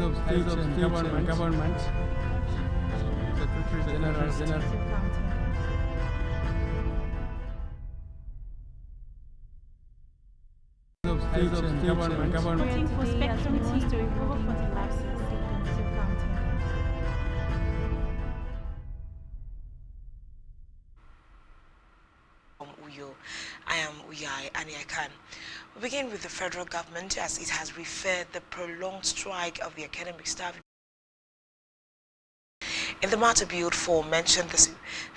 of state and government, Secretary General. Of state and government. Waiting for Spectrum TV to recover for the lapses in counting. Uyo. I am Uyai Aniakan. We begin with the federal government as it has referred the prolonged strike of the academic staff. In the matter billed for mentioned this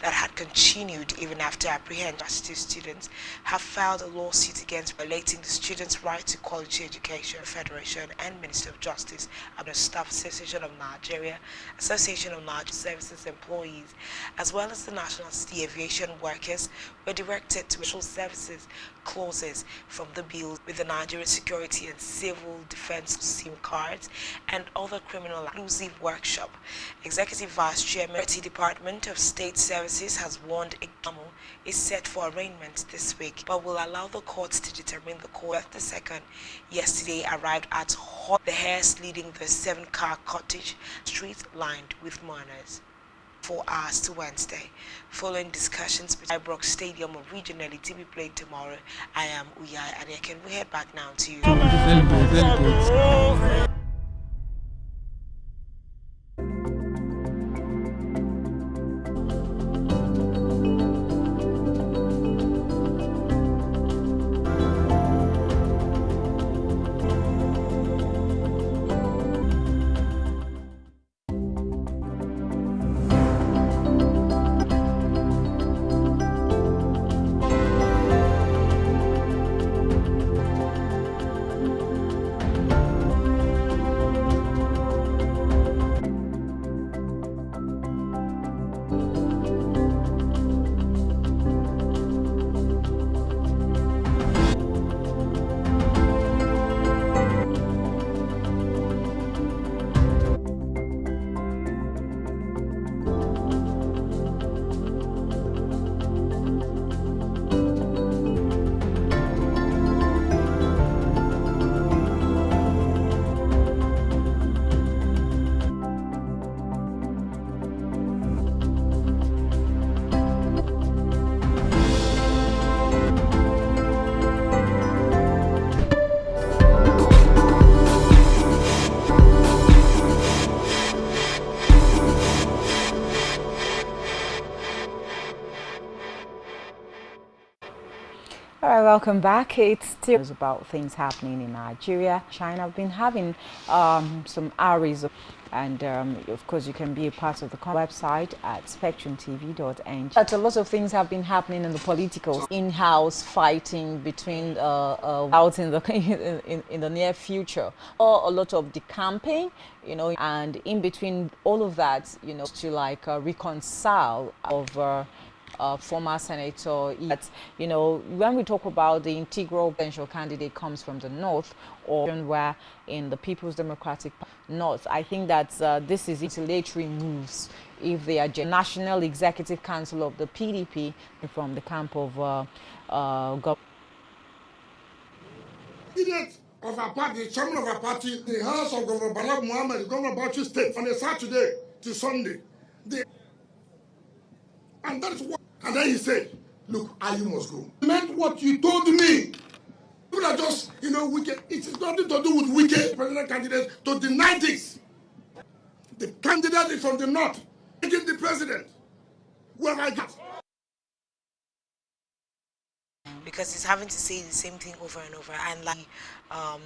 that had continued even after apprehended university students have filed a lawsuit against violating the students' right to quality education. Federation and Minister of Justice and the Staff Association of Nigeria, Association of Nigerian Services Employees, as well as the National City Aviation Workers were directed to social services clauses from the bill with the Nigerian Security and Civil Defense SIM cards and other criminal inclusive workshop. Executive Vice Chairman of the Department of State Services has warned Igamo is set for arraignment this week, but will allow the courts to determine the court. The second yesterday arrived at the hairs leading the 7-car cottage street lined with mourners. 4 hours to Wednesday. Following discussions between Ibrox Stadium originally to be played tomorrow, I am Uyai and I can we head back now to you. All right, welcome back. It's still about things happening in Nigeria. China have been having some arrays and of course you can be a part of the website at spectrumtv.ng. But a lot of things have been happening in the political in-house fighting between out in the in the near future, or a lot of decamping, you know, and in between all of that, you know, to like reconcile over former senator. That, you know, when we talk about the integral potential candidate comes from the north, or where in the People's Democratic North, I think that this is retaliatory moves if they are National Executive Council of the PDP from the camp of government. Of our party, the chairman of our party, the house of Governor Bala Muhammad, the governor of Bauchi State, from a Saturday to Sunday. And that is what. And then he said, look, you must go. I meant what you told me. People are just, you know, wicked. It is nothing to do with wicked president candidates to deny this. The candidate is from the north, making the president. Where I get. Because he's having to say the same thing over and over, and like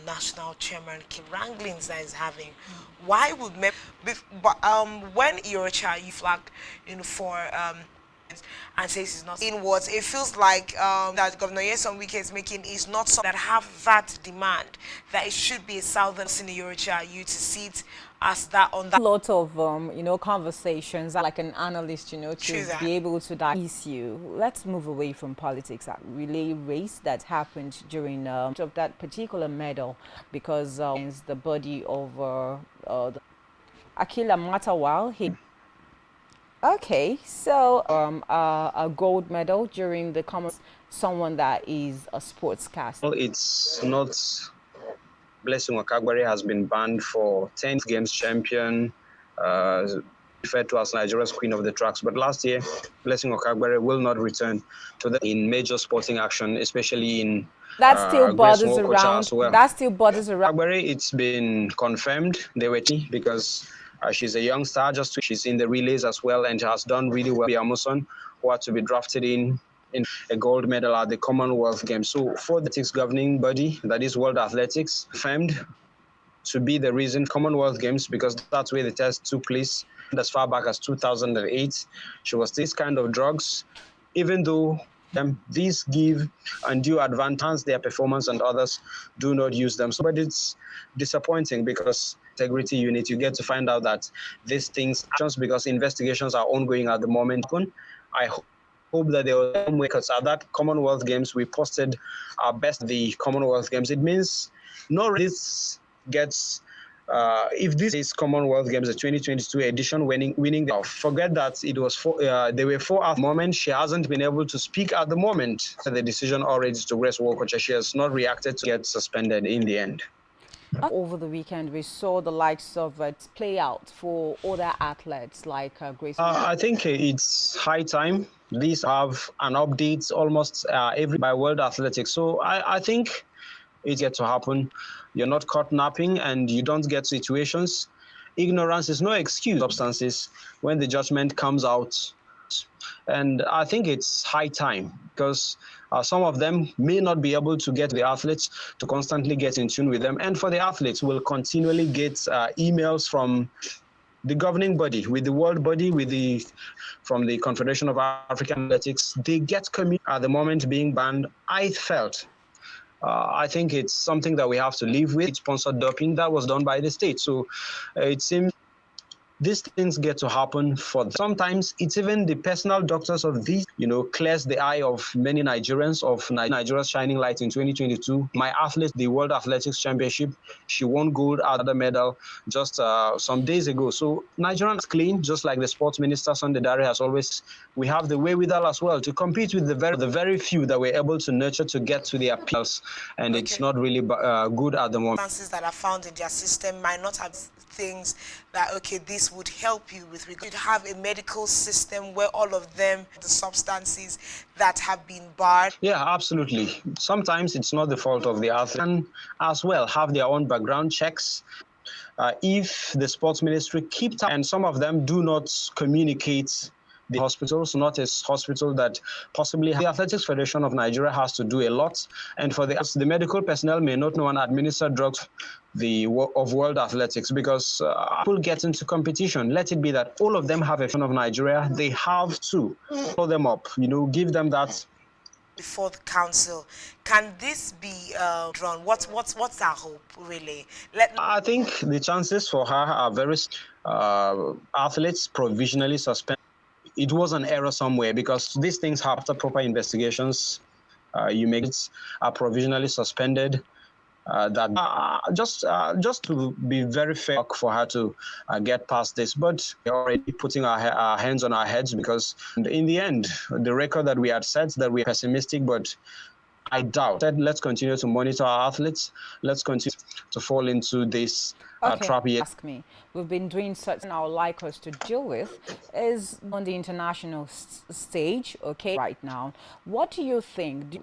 national chairman wranglings that he's having. Why would when Irocha you flagged, you know, for and says it's not in words, it feels like that Governor Nyesom Wike is making is not something that have that demand that it should be a southern senior you to see it as that on that. A lot of you know, conversations like an analyst, you know, to be able to that issue. Let's move away from politics at relay race that happened during of that particular medal, because the body of Akila Matawal. Okay, so a gold medal during the Commonwealth, someone that is a sportscaster. Well, it's not Blessing Okagbare has been banned for 10 games champion, referred to as Nigeria's queen of the tracks. But last year, Blessing Okagbare will not return to in major sporting action, especially in that still bothers around. As well. That still bothers around. Okagbare, it's been confirmed they were because she's a young star. She's in the relays as well and has done really well. Amuson, who had to be drafted in a gold medal at the Commonwealth Games. So for the athletics governing body, that is World Athletics, confirmed to be the reason Commonwealth Games, because that's where the test took place as far back as 2008. She was this kind of drugs, even though these give undue advantage their performance and others do not use them. So, but it's disappointing because integrity unit, you get to find out that these things, just because investigations are ongoing at the moment. I hope that there will be because at that Commonwealth Games, we posted our best the Commonwealth Games. It means no this gets if this is Commonwealth Games, the 2022 edition, winning forget that it was there were 4 at the moment. She hasn't been able to speak at the moment. The decision already to rest World Coach. She has not reacted to get suspended in the end. Over the weekend, we saw the likes of it play out for other athletes like Grace. I think it's high time. These have an update almost every by World Athletics. So I think it's yet to happen. You're not caught napping and you don't get situations. Ignorance is no excuse. Substances when the judgment comes out. And I think it's high time because some of them may not be able to get the athletes to constantly get in tune with them. And for the athletes, will continually get emails from the governing body, with the world body, from the Confederation of African Athletics. They get at the moment being banned. I think it's something that we have to live with. Sponsored doping that was done by the state. So it seems these things get to happen for them. Sometimes it's even the personal doctors of these, clears the eye of many Nigerians, of Nigeria's shining light in 2022. My athlete, the World Athletics Championship, she won gold at the medal just some days ago. So Nigerians clean, just like the sports minister, Sunday Dare, has always. We have the wherewithal as well to compete with the very few that we're able to nurture to get to their appeals. And it's not really good at the moment. Substances that are found in their system might not have things that, this would help you with regard to have a medical system where all of them, the substances that have been barred. Yeah, absolutely. Sometimes it's not the fault of the athlete, and as well have their own background checks. If the sports ministry keeps, and some of them do not communicate the hospitals, not a hospital that possibly the Athletics Federation of Nigeria has to do a lot. And for the medical personnel may not know and administer drugs of World Athletics because people get into competition. Let it be that all of them have a fan of Nigeria. They have to follow them up, give them that. Before the council, can this be drawn? What's our hope, really? I think the chances for her are very athletes provisionally suspended. It was an error somewhere because these things have after proper investigations. You make it provisionally suspended. Just to be very fair for her to get past this, but we're already putting our hands on our heads because in the end, the record that we had set that we're pessimistic, but I doubt that. Let's continue to monitor our athletes. Let's continue to fall into this trap here. Ask me. We've been doing such now like us to deal with is on the international stage, right now. What do you think?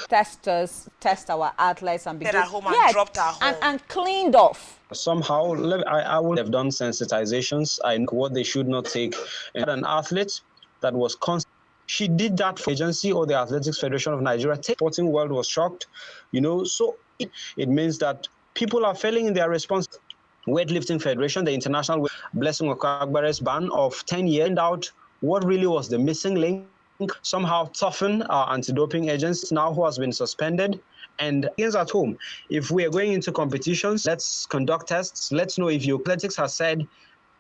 Test our athletes and be at home and dropped our home and cleaned off. Somehow, I would have done sensitizations. I know what they should not take. And an athlete that was constant. She did that for agency or the Athletics Federation of Nigeria. Sporting world was shocked, so it means that people are failing in their response. Weightlifting Federation, the international Blessing Okagbare's ban of 10 years, and out what really was the missing link. Somehow toughen our anti-doping agents now who has been suspended. And things at home, if we are going into competitions, let's conduct tests. Let's know if your athletics has said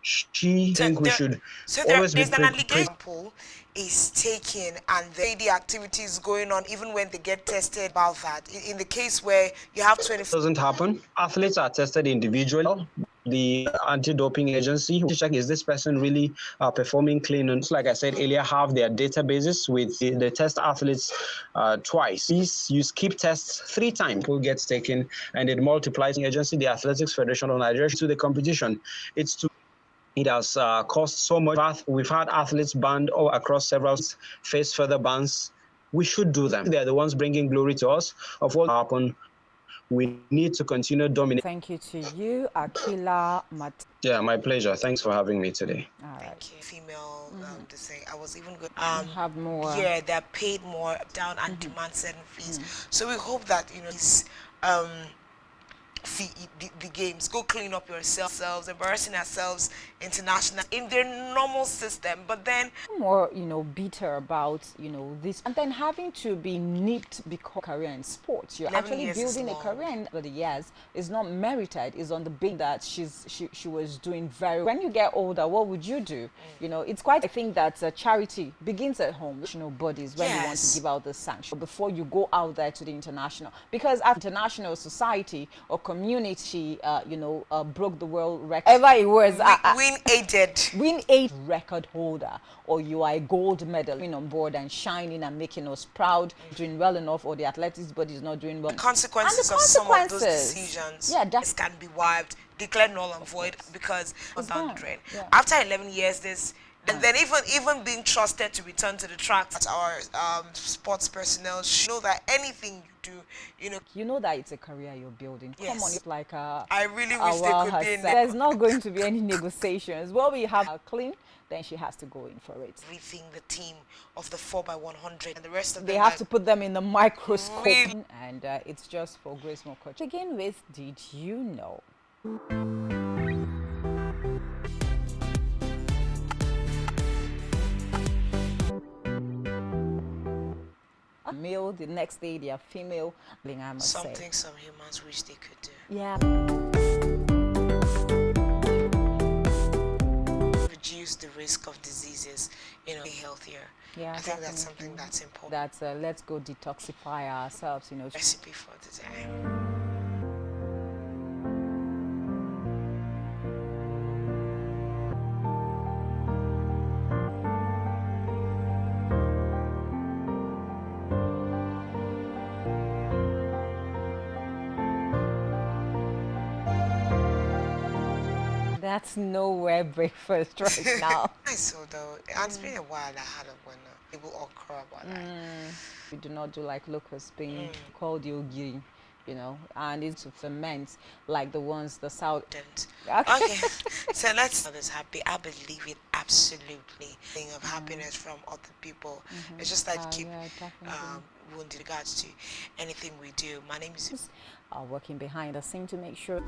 She think we should always be there's an allegation pre- pool is taken and the activities going on even when they get tested about that. In the case where you have 20 doesn't happen. Athletes are tested individually. The anti-doping agency to check, is this person really performing clean? And like I said earlier, have their databases with the test athletes twice. These you skip tests 3 times. Who gets taken, and it multiplies the agency, the Athletics Federation of Nigeria, to the competition. It has caused so much. We've had athletes banned all across several face further bans. We should do them. They're the ones bringing glory to us of what happened. We need to continue dominating. Thank you to you, Akila Mat. Yeah, my pleasure. Thanks for having me today. All right. Thank you. Female, to say, I was even good. Have more. Yeah, they're paid more down and demand certain fees. So we hope that, these, the games go clean up yourselves, embarrassing ourselves international in their normal system, but then more bitter about this, and then having to be nipped because career in sports. You're actually building a career over the years. Is not merited. Is on the big that she was doing very. When you get older, what would you do? It's quite. I think that charity begins at home. Bodies when you want to give out the sanction before you go out there to the international, because at international society or community, broke the world record. Ever it was win age record holder, or you are a gold medal, on board and shining and making us proud, doing well enough, or the athletics body is not doing well. Consequences of some of those decisions can be wiped, declared null and void because it's down the drain. After 11 years, this. And then even being trusted to return to the track, our sports personnel should know that anything you do, you know that it's a career you're building. Come on, it's like I really wish they could be in there. There's not going to be any negotiations. Well, we have her clean, then she has to go in for it. Rethink the team of the 4x100 and the rest of them. They have to put them in the microscope, and it's just for Grace Mokoch. To begin with, did you know? Male, the next day they are female. I must Something say. some humans wish they could do. Yeah. Reduce the risk of diseases, be healthier. Yeah, I think that's something that's important. That's let's go detoxify ourselves, Recipe for the day. That's nowhere breakfast right now. I saw though. It's been a while I had a winner. People all cry about that. We do not do like locust bean called yogiri, and it's to ferment like the ones the south. Okay. So let's make others happy. I believe it absolutely. Thing of happiness from other people. It's just like keep with regards to anything we do. My name is working behind the scene to make sure.